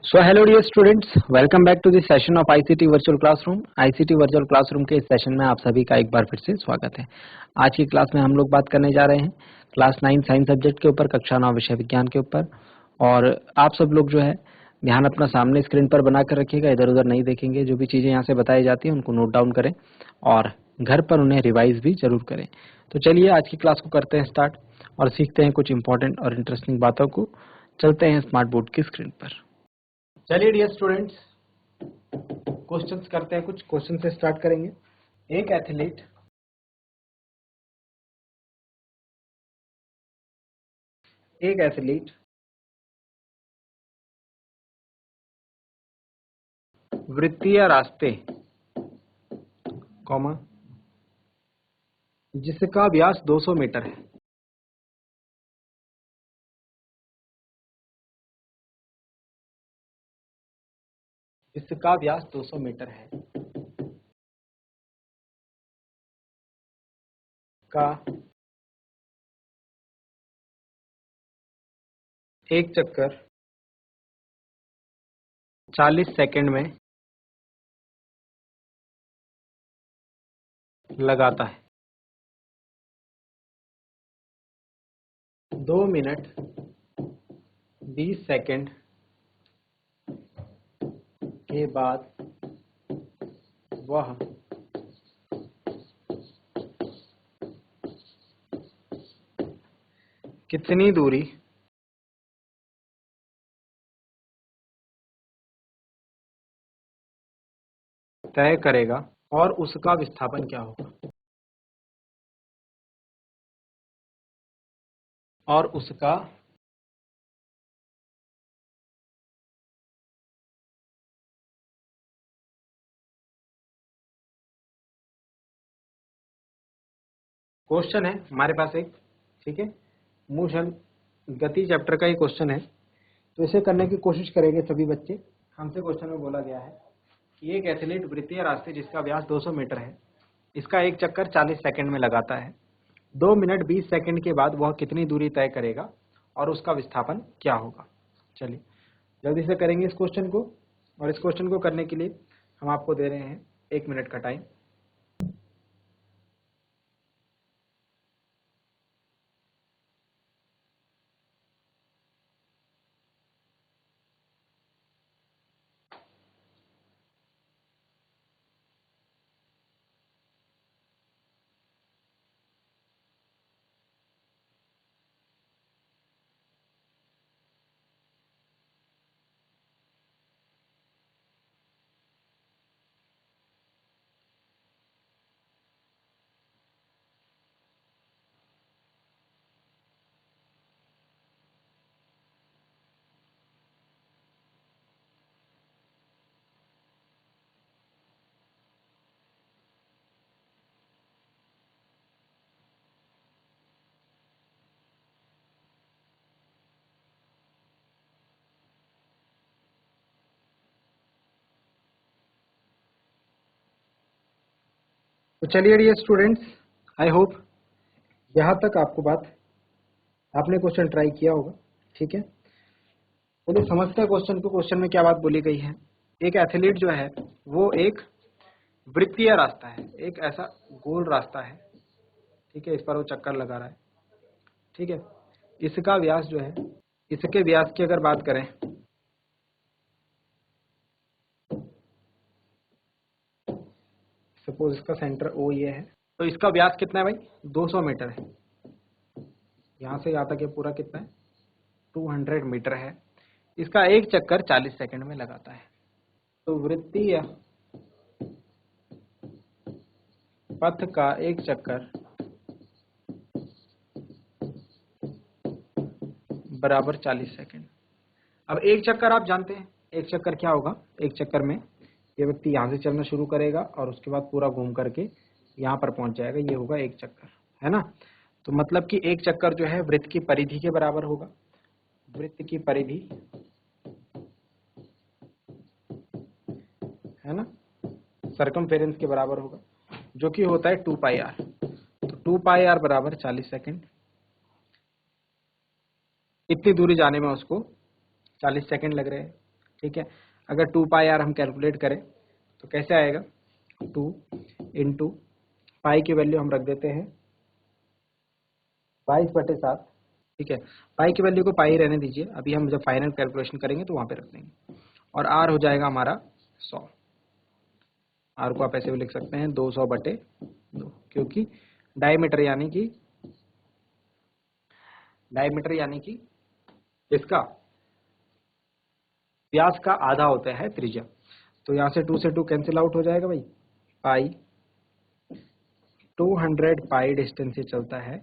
So hello dear students, welcome back to this session of ICT virtual classroom. ICT virtual classroom के इस session में आप सभी का एक बार फिर से स्वागत है। आज की क्लास में हम लोग बात करने जा रहे हैं क्लास 9 साइंस सब्जेक्ट के ऊपर, कक्षा 9 विषय विज्ञान के ऊपर। और आप सब लोग जो है ध्यान अपना सामने स्क्रीन पर बना कर रखिएगा, इधर उधर नहीं देखेंगे। जो भी चीजें यहाँ से बताई जाती हैं उनको नोट डाउन करें और घर पर उन्हें रिवाइज भी जरूर करें। तो चलिए आज की क्लास को करते हैं स्टार्ट और सीखते हैं कुछ इंपॉर्टेंट और इंटरेस्टिंग बातों को। चलते हैं स्मार्ट बोर्ड की स्क्रीन पर। चलिए डियर स्टूडेंट्स, क्वेश्चंस करते हैं। कुछ क्वेश्चन से स्टार्ट करेंगे। एक एथलीट वृत्तीय रास्ते कॉमा जिसका व्यास 200 मीटर है, जिसका व्यास 200 मीटर है का एक चक्कर 40 सेकंड में लगाता है। 2 मिनट 20 सेकंड के बाद वह कितनी दूरी तय करेगा और उसका विस्थापन क्या होगा। और उसका क्वेश्चन है हमारे पास एक, ठीक है, मोशन गति चैप्टर का ही क्वेश्चन है। तो इसे करने की कोशिश करेंगे सभी बच्चे। हमसे क्वेश्चन में बोला गया है कि एक एथलीट वृत्तीय रास्ते जिसका व्यास 200 मीटर है, इसका एक चक्कर 40 सेकंड में लगाता है। 2 मिनट 20 सेकंड के बाद वह कितनी दूरी तय करेगा और उसका विस्थापन क्या होगा। चलिए जल्दी से करेंगे इस क्वेश्चन को। और इस क्वेश्चन को करने के लिए हम आपको दे रहे हैं 1 मिनट का टाइम। तो चलिए डियर स्टूडेंट्स, आई होप यहाँ तक आपको बात, आपने क्वेश्चन ट्राई किया होगा, ठीक है। चलिए समझते हैं क्वेश्चन को। क्वेश्चन में क्या बात बोली गई है। एक एथलीट जो है वो एक वृत्तीय रास्ता है, एक ऐसा गोल रास्ता है, ठीक है, इस पर वो चक्कर लगा रहा है, ठीक है। इसका व्यास जो है, इसके व्यास की अगर बात करें, सपोज इसका सेंटर ओ ये है, तो इसका व्यास कितना है भाई, 200 मीटर है। यहाँ से यहाँ तक ये पूरा कितना है, 200 मीटर है। इसका एक चक्कर 40 सेकंड में लगाता है। तो वृत्तीय पथ का एक चक्कर बराबर 40 सेकंड। अब एक चक्कर आप जानते हैं, एक चक्कर क्या होगा। एक चक्कर में ये व्यक्ति यहाँ से चलना शुरू करेगा और उसके बाद पूरा घूम करके यहाँ पर पहुंच जाएगा, ये होगा एक चक्कर, है ना। तो मतलब कि एक चक्कर जो है वृत्त की परिधि के बराबर होगा। वृत्त की परिधि, है ना, सर्कमफेरेंस के बराबर होगा, जो कि होता है 2 पाई आर। तो 2 पाई आर बराबर 40 सेकंड। इतनी दूरी जाने में उसको 40 सेकंड लग रहे हैं, ठीक है। अगर 2 पाई आर हम कैलकुलेट करें तो कैसे आएगा, 2 इंटू पाई की वैल्यू हम रख देते हैं 22/7। ठीक है, पाई की वैल्यू को पाई रहने दीजिए, अभी हम जब फाइनल कैलकुलेशन करेंगे तो वहां पे रख देंगे। और आर हो जाएगा हमारा 100। आर को आप ऐसे भी लिख सकते हैं 200/2, क्योंकि डायमीटर यानी कि इसका व्यास का आधा होता है त्रिज्या। तो यहाँ से 2 से 2 कैंसिल आउट हो जाएगा भाई। पाई 200 पाई डिस्टेंस से चलता है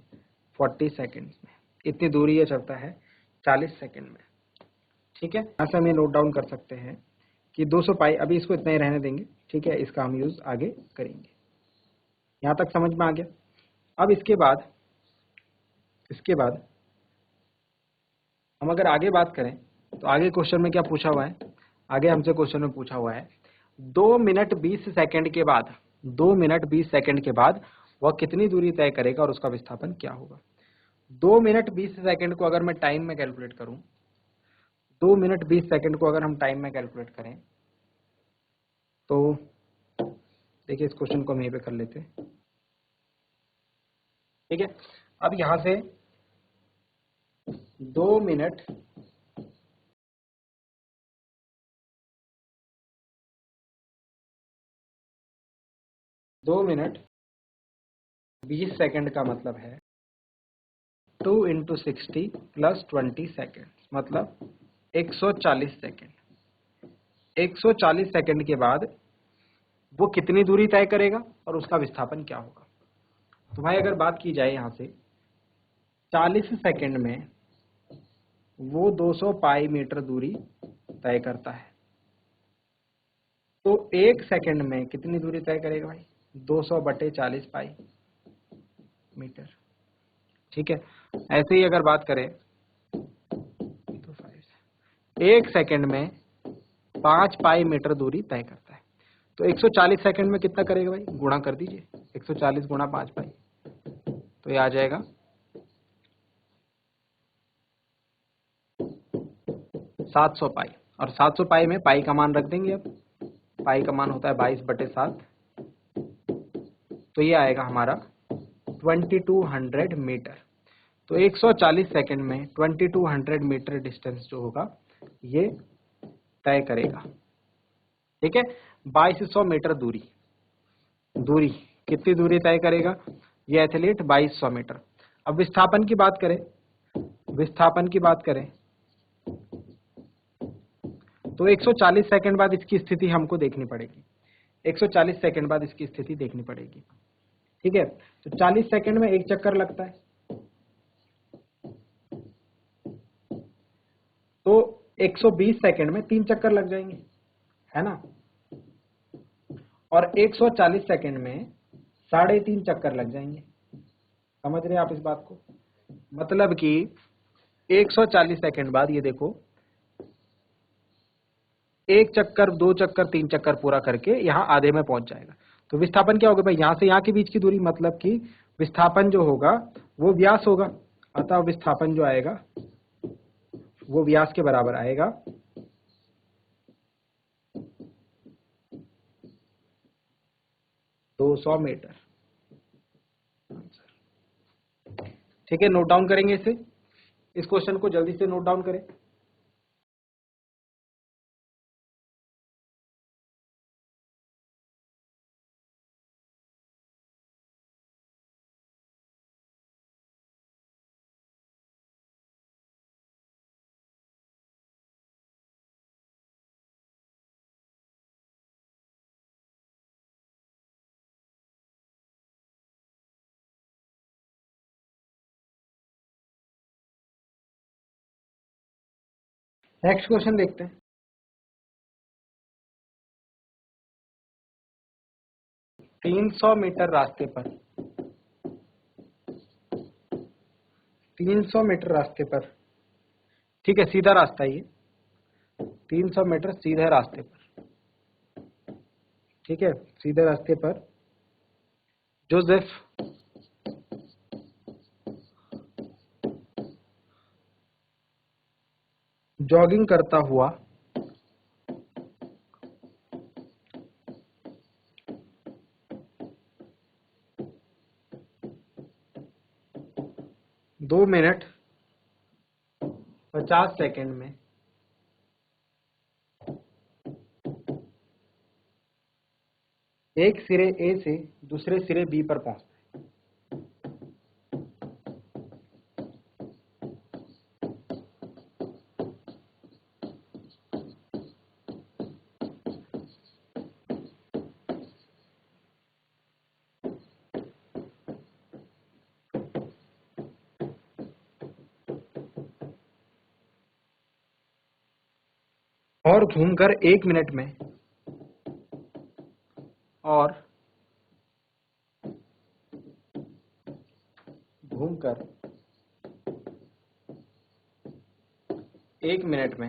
40 सेकेंड्स में, इतनी दूरी ये चलता है 40 सेकेंड में। ठीक है, यहाँ से हम ये नोट डाउन कर सकते हैं कि 200 पाई, अभी इसको इतना ही रहने देंगे। ठीक है, इसका हम यूज आगे करेंगे। यहाँ तक समझ में आ गया। अब इसके बाद हम अगर आगे बात करें तो आगे क्वेश्चन में क्या पूछा हुआ है, आगे हमसे क्वेश्चन में पूछा हुआ है 2 मिनट 20 सेकंड के बाद, 2 मिनट 20 सेकंड के बाद वह कितनी दूरी तय करेगा और उसका विस्थापन क्या होगा। 2 मिनट 20 सेकंड को अगर मैं टाइम में कैलकुलेट करूं, 2 मिनट 20 सेकंड को अगर हम टाइम में कैलकुलेट करें तो देखिए इस क्वेश्चन को हम यहीं पे कर लेते हैं। ठीक है, अब यहां से 2 मिनट 20 सेकंड का मतलब है 2 इंटू 60 प्लस 20 सेकेंड, मतलब 140 सेकेंड। 140 सेकेंड के बाद वो कितनी दूरी तय करेगा और उसका विस्थापन क्या होगा। तो भाई अगर बात की जाए यहाँ से 40 सेकेंड में वो 200 पाई मीटर दूरी तय करता है, तो 1 सेकेंड में कितनी दूरी तय करेगा भाई, 200/40 पाई मीटर। ठीक है, ऐसे ही अगर बात करें तो 1 सेकेंड में 5 पाई मीटर दूरी तय करता है, तो 140 सेकेंड में कितना करेगा भाई, गुणा कर दीजिए, 140 गुणा 5 पाई, तो ये आ जाएगा 700 पाई। और 700 पाई में पाई का मान रख देंगे, अब पाई का मान होता है 22/7, तो ये आएगा हमारा 2200 मीटर। तो 140 सेकेंड में 2200 मीटर डिस्टेंस जो होगा ये तय करेगा। ठीक है, 2200 मीटर दूरी कितनी दूरी तय करेगा ये एथलीट, 2200 मीटर। अब विस्थापन की बात करें तो 140 सेकंड बाद इसकी स्थिति हमको देखनी पड़ेगी, 140 सेकंड बाद इसकी स्थिति देखनी पड़ेगी। ठीक है, तो 40 सेकंड में एक चक्कर लगता है, तो 120 सेकंड में 3 चक्कर लग जाएंगे, है ना। और 140 सेकंड में 3.5 चक्कर लग जाएंगे। समझ रहे हैं आप इस बात को, मतलब कि 140 सेकंड बाद ये देखो 1 चक्कर, 2 चक्कर, 3 चक्कर पूरा करके यहाँ आधे में पहुंच जाएगा। तो विस्थापन क्या होगा भाई, यहाँ से यहाँ के बीच की दूरी, मतलब कि विस्थापन जो होगा वो व्यास होगा, अतः विस्थापन जो आएगा वो व्यास के बराबर आएगा 200 मीटर। ठीक है, नोट डाउन करेंगे इसे, इस क्वेश्चन को जल्दी से नोट डाउन करें। नेक्स्ट क्वेश्चन देखते हैं। 300 मीटर रास्ते पर 300 मीटर रास्ते पर, ठीक है, सीधा रास्ता है ये, 300 मीटर सीधे रास्ते पर। ठीक है, सीधे रास्ते पर जोसेफ जॉगिंग करता हुआ 50 सेकंड में एक सिरे ए से दूसरे सिरे बी पर पहुंचता है। और घूमकर 1 मिनट में और घूमकर 1 मिनट में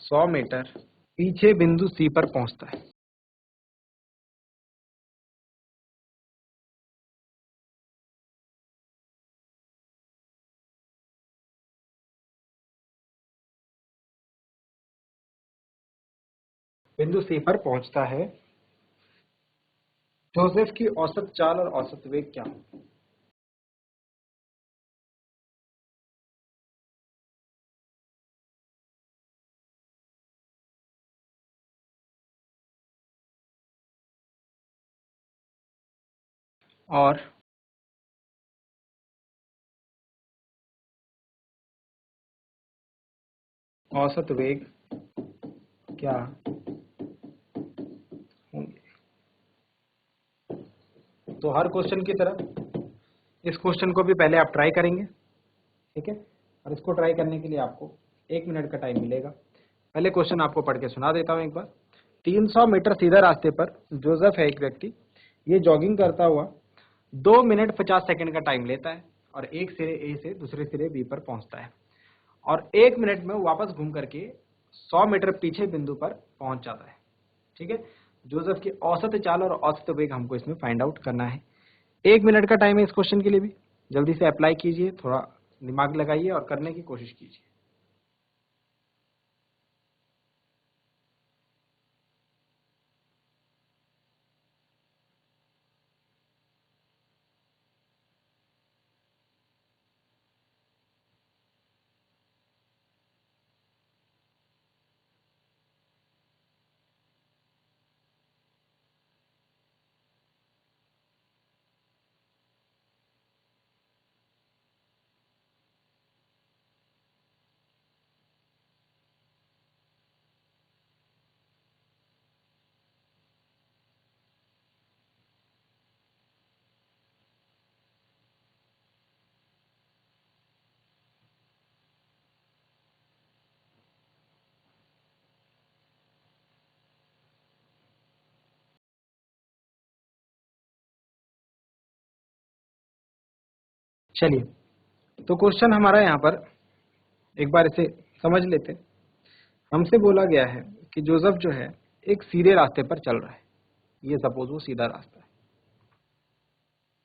100 मीटर पीछे बिंदु सी पर पहुंचता है। बिंदु सी पर पहुंचता है। जोसेफ की औसत चाल और औसत वेग क्या हो? और औसत वेग क्या होंगे? तो हर क्वेश्चन की तरह इस क्वेश्चन को भी पहले आप ट्राई करेंगे, ठीक है? और इसको ट्राई करने के लिए आपको 1 मिनट का टाइम मिलेगा। पहले क्वेश्चन आपको पढ़ के सुना देता हूं एक बार। 300 मीटर सीधा रास्ते पर जोसेफ है एक व्यक्ति, ये जॉगिंग करता हुआ 2 मिनट 50 सेकंड का टाइम लेता है और एक सिरे ए से दूसरे सिरे बी पर पहुंचता है और 1 मिनट में वो वापस घूम करके 100 मीटर पीछे बिंदु पर पहुंच जाता है, ठीक है? जोसेफ की औसत चाल और औसत वेग हमको इसमें फाइंड आउट करना है। 1 मिनट का टाइम है इस क्वेश्चन के लिए भी। जल्दी से अप्लाई कीजिए, थोड़ा दिमाग लगाइए और करने की कोशिश कीजिए। चलिए, तो क्वेश्चन हमारा यहाँ पर एक बार इसे समझ लेते हैं। हमसे बोला गया है कि जोसेफ जो है एक सीधे रास्ते पर चल रहा है। ये सपोज वो सीधा रास्ता है,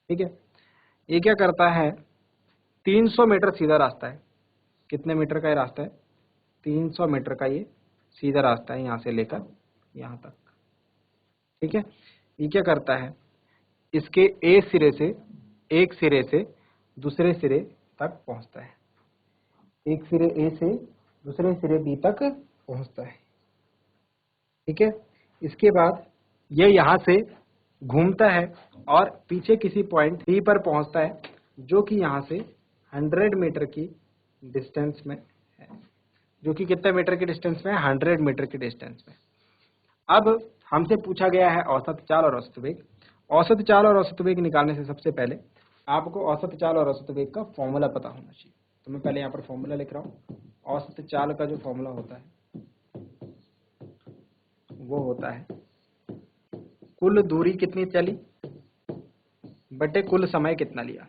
ठीक है? ये क्या करता है, 300 मीटर सीधा रास्ता है। कितने मीटर का ये रास्ता है? 300 मीटर का ये सीधा रास्ता है, यहाँ से लेकर यहाँ तक, ठीक है? ये क्या करता है, इसके एक सिरे से दूसरे सिरे तक पहुंचता है। एक सिरे ए से दूसरे सिरे बी तक पहुंचता है, ठीक है? इसके बाद ये यहाँ से घूमता है और पीछे किसी पॉइंट बी पर पहुंचता है, जो कि यहाँ से 100 मीटर की डिस्टेंस में है। जो कि कितने मीटर की डिस्टेंस में है? 100 मीटर की डिस्टेंस में। अब हमसे पूछा गया है औसत चाल और औसत वेग। औसत चाल और औसत वेग निकालने से सबसे पहले आपको औसत चाल और औसत वेग का फॉर्मूला पता होना चाहिए। तो मैं पहले यहाँ पर फॉर्मूला लिख रहा हूँ। औसत चाल का जो फॉर्मूला होता है वो होता है कुल दूरी कितनी चली बटे कुल समय कितना लिया,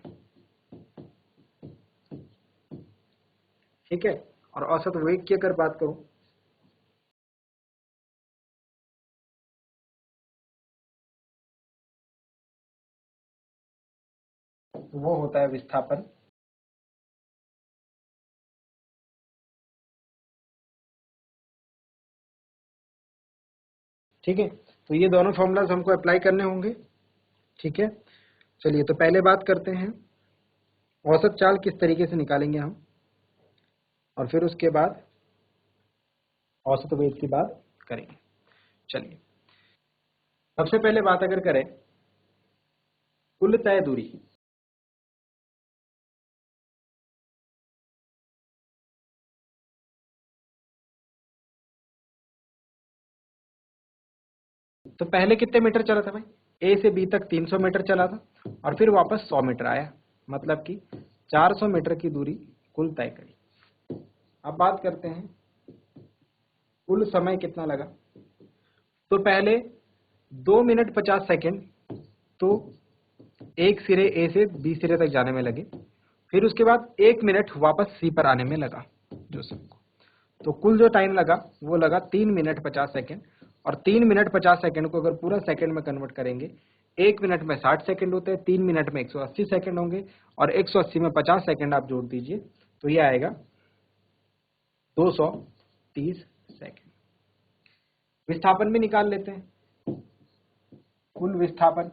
ठीक है? और औसत वेग की अगर बात करूं तो वो होता है विस्थापन, ठीक है? तो ये दोनों फॉर्मूलाज हमको अप्लाई करने होंगे, ठीक है? चलिए, तो पहले बात करते हैं औसत चाल किस तरीके से निकालेंगे हम। और फिर उसके बाद औसत वेग की बात करेंगे। चलिए, सबसे पहले बात अगर करें कुल तय दूरी, तो पहले कितने मीटर चला था भाई? ए से बी तक 300 मीटर चला था और फिर वापस 100 मीटर आया, मतलब कि 400 मीटर की दूरी कुल तय करी। अब बात करते हैं कुल समय कितना लगा। तो पहले 2 मिनट 50 सेकेंड तो एक सिरे ए से बी सिरे तक जाने में लगे, फिर उसके बाद 1 मिनट वापस सी पर आने में लगा जो सबको, तो कुल जो टाइम लगा वो लगा 3 मिनट 50 सेकेंड। और 3 मिनट 50 सेकेंड को अगर पूरा सेकेंड में कन्वर्ट करेंगे, 1 मिनट में 60 सेकेंड होते हैं, 3 मिनट में 180 सेकेंड होंगे और 180 में 50 सेकेंड आप जोड़ दीजिए तो ये आएगा 230 सेकेंड। विस्थापन भी निकाल लेते हैं, कुल विस्थापन।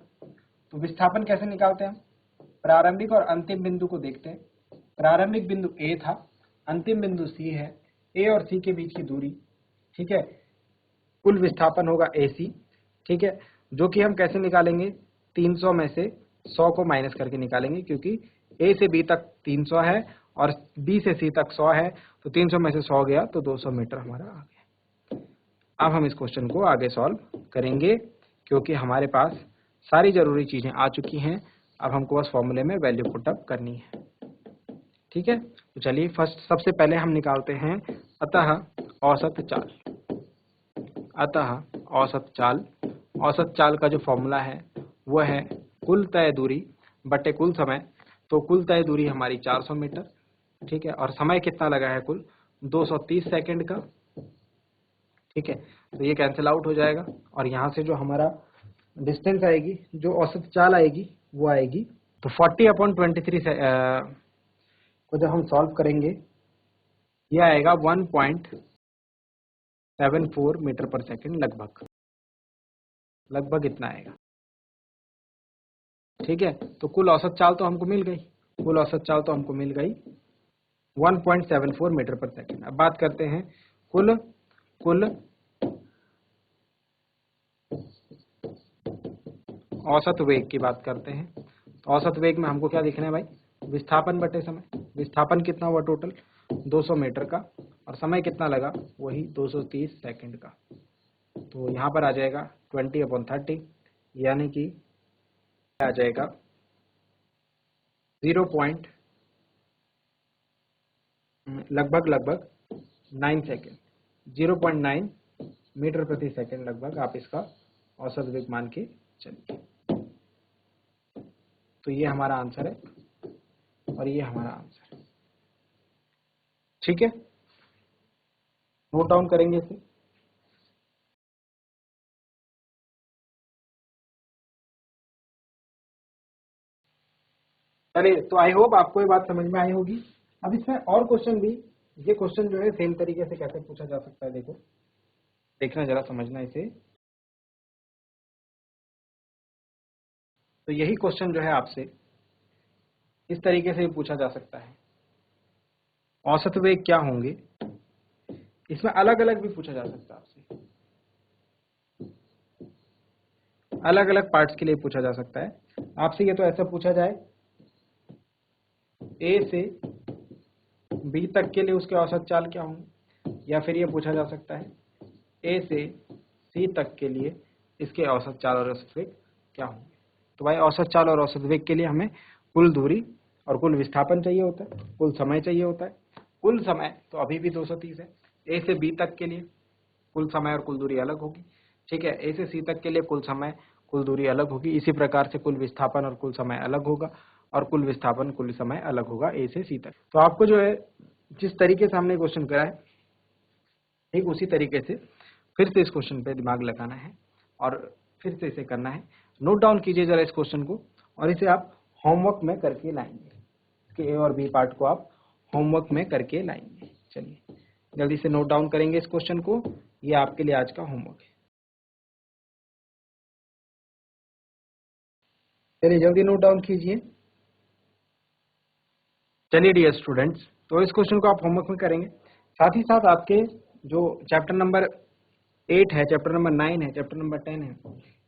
तो विस्थापन कैसे निकालते हैं हम? प्रारंभिक और अंतिम बिंदु को देखते हैं। प्रारंभिक बिंदु ए था, अंतिम बिंदु सी है, ए और सी के बीच की दूरी, ठीक है, कुल विस्थापन होगा AC, ठीक है, जो कि हम कैसे निकालेंगे? 300 में से 100 को माइनस करके निकालेंगे, क्योंकि A से B तक 300 है और B से C तक 100 है, तो 300 में से 100 गया तो 200 मीटर हमारा आ गया। अब हम इस क्वेश्चन को आगे सॉल्व करेंगे, क्योंकि हमारे पास सारी जरूरी चीजें आ चुकी हैं। अब हमको बस फॉर्मूले में वैल्यू पुटअप करनी है, ठीक है। तो चलिए, फर्स्ट सबसे पहले हम निकालते हैं अतः औसत चाल। अतः औसत चाल, औसत चाल का जो फॉर्मूला है वह है कुल तय दूरी बटे कुल समय। तो कुल तय दूरी हमारी 400 मीटर, ठीक है, और समय कितना लगा है कुल? 230 सेकंड का, ठीक है। तो ये कैंसिल आउट हो जाएगा और यहाँ से जो हमारा डिस्टेंस आएगी, जो औसत चाल आएगी वो आएगी, तो 40/23 को जब हम सॉल्व करेंगे ये आएगा 1.74 मीटर पर सेकंड, लगभग इतना आएगा, ठीक है। तो कुल औसत चाल तो हमको मिल गई, कुल औसत चाल तो हमको मिल गई 1.74 मीटर पर सेकंड। अब बात करते हैं कुल औसत वेग की बात करते हैं। तो औसत वेग में हमको क्या देखना है भाई? विस्थापन बटे समय। विस्थापन कितना हुआ टोटल? 200 मीटर का, और समय कितना लगा? वही 230 सेकंड का। तो यहाँ पर आ जाएगा 20/30, यानी कि आ जाएगा लगभग 9 सेकेंड, 0.9 मीटर प्रति सेकंड लगभग आप इसका औसत वेग मान के चलिए। तो ये हमारा आंसर है और ये हमारा आंसर है, ठीक है। नोट डाउन करेंगे इसे। चलिए, तो आई होप आपको ये बात समझ में आई होगी। अब इसमें और क्वेश्चन भी, ये क्वेश्चन जो है सेम तरीके से कैसे पूछा जा सकता है, देखो, देखना जरा, समझना इसे। तो यही क्वेश्चन जो है आपसे इस तरीके से पूछा जा सकता है, औसत वेग क्या होंगे। इसमें अलग अलग भी पूछा जा सकता है आपसे, अलग अलग पार्ट्स के लिए पूछा जा सकता है आपसे। ये तो ऐसा पूछा जाए ए से बी तक के लिए उसके औसत चाल क्या होंगे, या फिर ये पूछा जा सकता है ए से सी तक के लिए इसके औसत चाल और औसत वेग क्या होंगे। तो भाई औसत चाल और औसत वेग के लिए हमें कुल दूरी और कुल विस्थापन चाहिए होता है, कुल समय चाहिए होता है। कुल समय तो अभी भी 230 है। ए से बी तक के लिए कुल समय और कुल दूरी अलग होगी, ठीक है। ए से सी तक के लिए कुल समय कुल दूरी अलग होगी। इसी प्रकार से कुल विस्थापन और कुल समय अलग होगा, और कुल विस्थापन कुल समय अलग होगा ए से सी तक। तो आपको जो है जिस तरीके से हमने क्वेश्चन करा है, ठीक उसी तरीके से फिर से इस क्वेश्चन पे दिमाग लगाना है और फिर से इसे करना है। नोट डाउन कीजिए जरा इस क्वेश्चन को, और इसे आप होमवर्क में करके लाएंगे। इसके ए और बी पार्ट को आप होमवर्क में करके लाएंगे। चलिए, जल्दी से नोट डाउन करेंगे इस क्वेश्चन को, ये आपके लिए आज का होमवर्क है। चलिए जल्दी नोट डाउन कीजिए। चलिए डियर स्टूडेंट्स, तो इस क्वेश्चन को आप होमवर्क में करेंगे। साथ ही साथ आपके जो चैप्टर नंबर 8 है, चैप्टर नंबर 9 है, चैप्टर नंबर 10 है,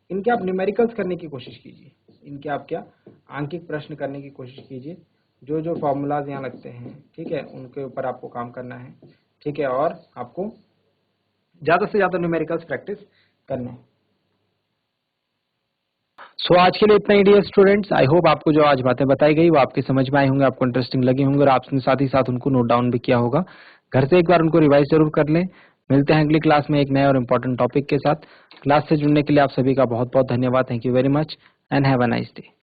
इनके आप न्यूमेरिकल्स करने की कोशिश कीजिए। इनके आप क्या आंकिक प्रश्न करने की कोशिश कीजिए। जो जो फॉर्मूलाज यहाँ लगते हैं, ठीक है, उनके ऊपर आपको काम करना है, ठीक है, और आपको ज़्यादा से ज़्यादा न्यूमेरिकल्स प्रैक्टिस करना है। सो आज के लिए इतना ही डियर स्टूडेंट्स। आई होप आपको जो आज बातें बताई गई वो आपके समझ में आई होंगे, आपको इंटरेस्टिंग लगी होंगे और आपने साथ ही साथ उनको नोट डाउन भी किया होगा। घर से एक बार उनको रिवाइज जरूर कर लें। मिलते हैं अगली क्लास में एक नए और इम्पोर्टेंट टॉपिक के साथ। क्लास से जुड़ने के लिए आप सभी का बहुत बहुत धन्यवाद। Thank you very much and have a nice day.